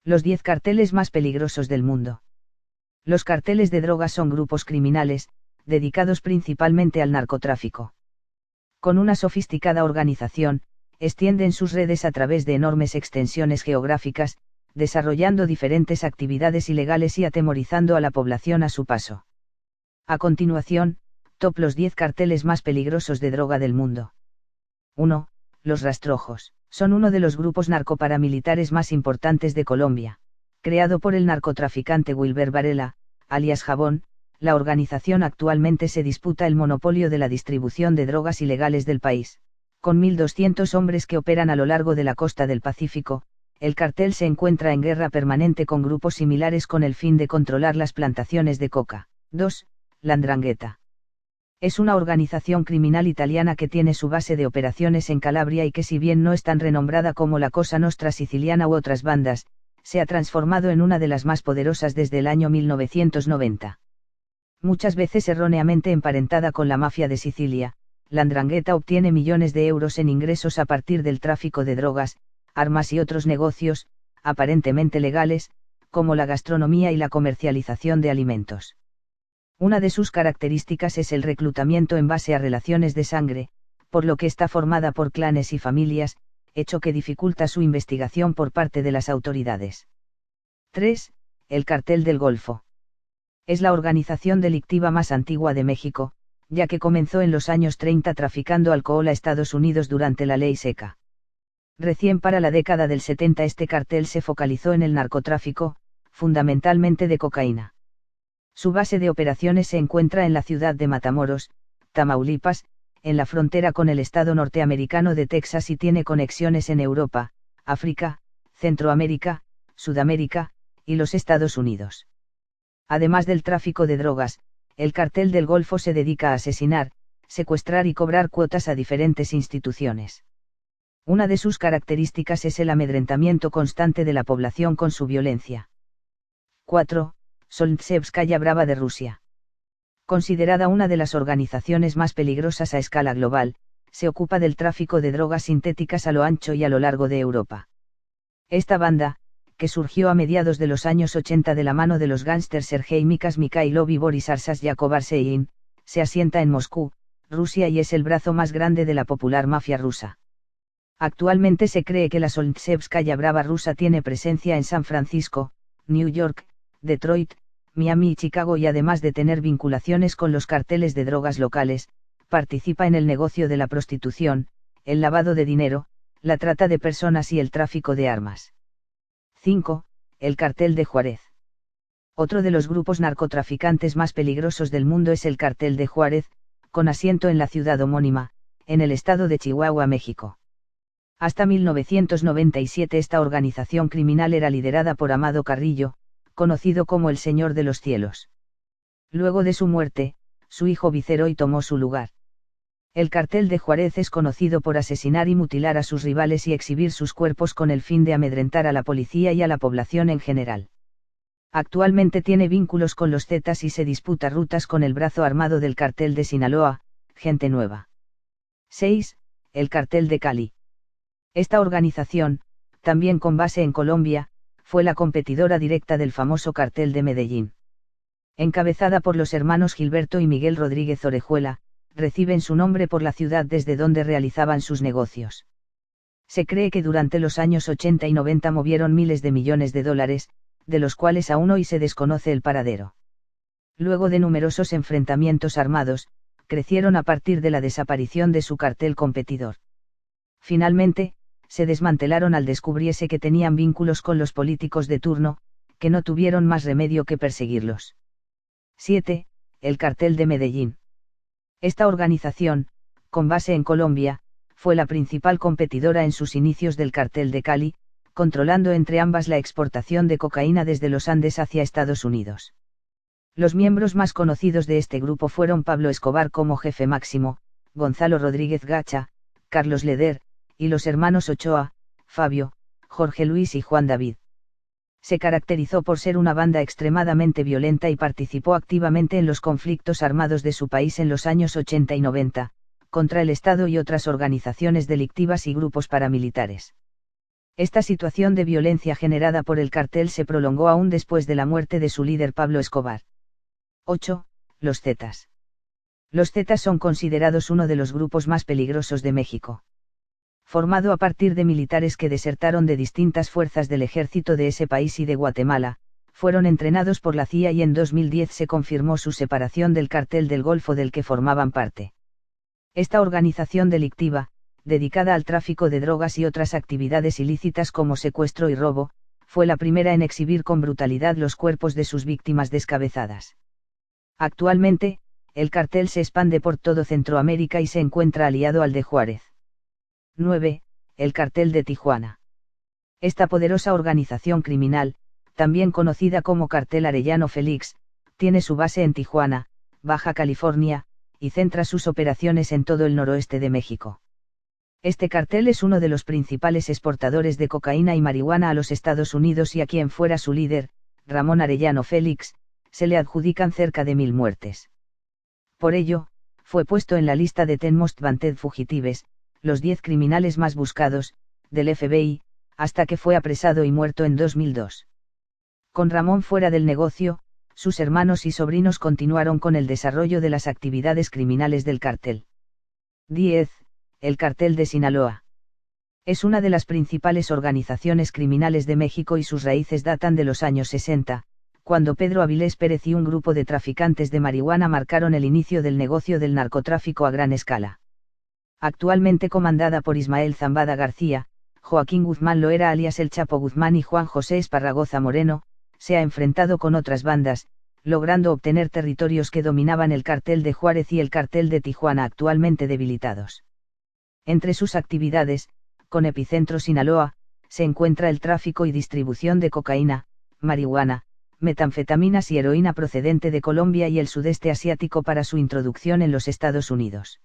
Los 10 carteles más peligrosos del mundo. Los carteles de drogas son grupos criminales, dedicados principalmente al narcotráfico. Con una sofisticada organización, extienden sus redes a través de enormes extensiones geográficas, desarrollando diferentes actividades ilegales y atemorizando a la población a su paso. A continuación, top los 10 carteles más peligrosos de droga del mundo. 1. Los rastrojos. Son uno de los grupos narcoparamilitares más importantes de Colombia. Creado por el narcotraficante Wilber Varela, alias Jabón, la organización actualmente se disputa el monopolio de la distribución de drogas ilegales del país. Con 1.200 hombres que operan a lo largo de la costa del Pacífico, el cartel se encuentra en guerra permanente con grupos similares con el fin de controlar las plantaciones de coca. 2. La 'Ndrangheta. Es una organización criminal italiana que tiene su base de operaciones en Calabria y que, si bien no es tan renombrada como la Cosa Nostra siciliana u otras bandas, se ha transformado en una de las más poderosas desde el año 1990. Muchas veces erróneamente emparentada con la mafia de Sicilia, la 'Ndrangheta obtiene millones de euros en ingresos a partir del tráfico de drogas, armas y otros negocios, aparentemente legales, como la gastronomía y la comercialización de alimentos. Una de sus características es el reclutamiento en base a relaciones de sangre, por lo que está formada por clanes y familias, hecho que dificulta su investigación por parte de las autoridades. 3. El Cartel del Golfo. Es la organización delictiva más antigua de México, ya que comenzó en los años 30 traficando alcohol a Estados Unidos durante la ley seca. Recién para la década del 70 este cartel se focalizó en el narcotráfico, fundamentalmente de cocaína. Su base de operaciones se encuentra en la ciudad de Matamoros, Tamaulipas, en la frontera con el estado norteamericano de Texas y tiene conexiones en Europa, África, Centroamérica, Sudamérica, y los Estados Unidos. Además del tráfico de drogas, el cartel del Golfo se dedica a asesinar, secuestrar y cobrar cuotas a diferentes instituciones. Una de sus características es el amedrentamiento constante de la población con su violencia. 4. Solntseevskaya Brava de Rusia. Considerada una de las organizaciones más peligrosas a escala global, se ocupa del tráfico de drogas sintéticas a lo ancho y a lo largo de Europa. Esta banda, que surgió a mediados de los años 80 de la mano de los gángsters Sergei Mikas Mikhailov y Boris Arsas-Yakov Arseyin, se asienta en Moscú, Rusia y es el brazo más grande de la popular mafia rusa. Actualmente se cree que la Solntseevskaya Brava rusa tiene presencia en San Francisco, New York, Detroit, Miami y Chicago y además de tener vinculaciones con los carteles de drogas locales, participa en el negocio de la prostitución, el lavado de dinero, la trata de personas y el tráfico de armas. 5. El Cartel de Juárez. Otro de los grupos narcotraficantes más peligrosos del mundo es el Cartel de Juárez, con asiento en la ciudad homónima, en el estado de Chihuahua, México. Hasta 1997 esta organización criminal era liderada por Amado Carrillo, conocido como el Señor de los Cielos. Luego de su muerte, su hijo Viceroy tomó su lugar. El Cartel de Juárez es conocido por asesinar y mutilar a sus rivales y exhibir sus cuerpos con el fin de amedrentar a la policía y a la población en general. Actualmente tiene vínculos con los Zetas y se disputa rutas con el brazo armado del Cartel de Sinaloa, Gente Nueva. 6. El Cartel de Cali. Esta organización, también con base en Colombia, fue la competidora directa del famoso Cartel de Medellín. Encabezada por los hermanos Gilberto y Miguel Rodríguez Orejuela, reciben su nombre por la ciudad desde donde realizaban sus negocios. Se cree que durante los años 80 y 90 movieron miles de millones de dólares, de los cuales aún hoy se desconoce el paradero. Luego de numerosos enfrentamientos armados, crecieron a partir de la desaparición de su cartel competidor. Finalmente, se desmantelaron al descubrirse que tenían vínculos con los políticos de turno, que no tuvieron más remedio que perseguirlos. 7. El Cartel de Medellín. Esta organización, con base en Colombia, fue la principal competidora en sus inicios del Cartel de Cali, controlando entre ambas la exportación de cocaína desde los Andes hacia Estados Unidos. Los miembros más conocidos de este grupo fueron Pablo Escobar como jefe máximo, Gonzalo Rodríguez Gacha, Carlos Leder, y los hermanos Ochoa, Fabio, Jorge Luis y Juan David. Se caracterizó por ser una banda extremadamente violenta y participó activamente en los conflictos armados de su país en los años 80 y 90, contra el Estado y otras organizaciones delictivas y grupos paramilitares. Esta situación de violencia generada por el cartel se prolongó aún después de la muerte de su líder Pablo Escobar. 8. Los Zetas. Los Zetas son considerados uno de los grupos más peligrosos de México. Formado a partir de militares que desertaron de distintas fuerzas del ejército de ese país y de Guatemala, fueron entrenados por la CIA y en 2010 se confirmó su separación del Cartel del Golfo del que formaban parte. Esta organización delictiva, dedicada al tráfico de drogas y otras actividades ilícitas como secuestro y robo, fue la primera en exhibir con brutalidad los cuerpos de sus víctimas descabezadas. Actualmente, el cartel se expande por todo Centroamérica y se encuentra aliado al de Juárez. 9. El Cartel de Tijuana. Esta poderosa organización criminal, también conocida como Cartel Arellano Félix, tiene su base en Tijuana, Baja California, y centra sus operaciones en todo el noroeste de México. Este cartel es uno de los principales exportadores de cocaína y marihuana a los Estados Unidos y a quien fuera su líder, Ramón Arellano Félix, se le adjudican cerca de 1000 muertes. Por ello, fue puesto en la lista de 10 Most Wanted Fugitives, los 10 criminales más buscados, del FBI, hasta que fue apresado y muerto en 2002. Con Ramón fuera del negocio, sus hermanos y sobrinos continuaron con el desarrollo de las actividades criminales del cartel. 10. El Cartel de Sinaloa. Es una de las principales organizaciones criminales de México y sus raíces datan de los años 60, cuando Pedro Avilés Pérez y un grupo de traficantes de marihuana marcaron el inicio del negocio del narcotráfico a gran escala. Actualmente comandada por Ismael Zambada García, Joaquín Guzmán Loera alias El Chapo Guzmán y Juan José Esparragoza Moreno, se ha enfrentado con otras bandas, logrando obtener territorios que dominaban el cartel de Juárez y el cartel de Tijuana actualmente debilitados. Entre sus actividades, con epicentro Sinaloa, se encuentra el tráfico y distribución de cocaína, marihuana, metanfetaminas y heroína procedente de Colombia y el sudeste asiático para su introducción en los Estados Unidos.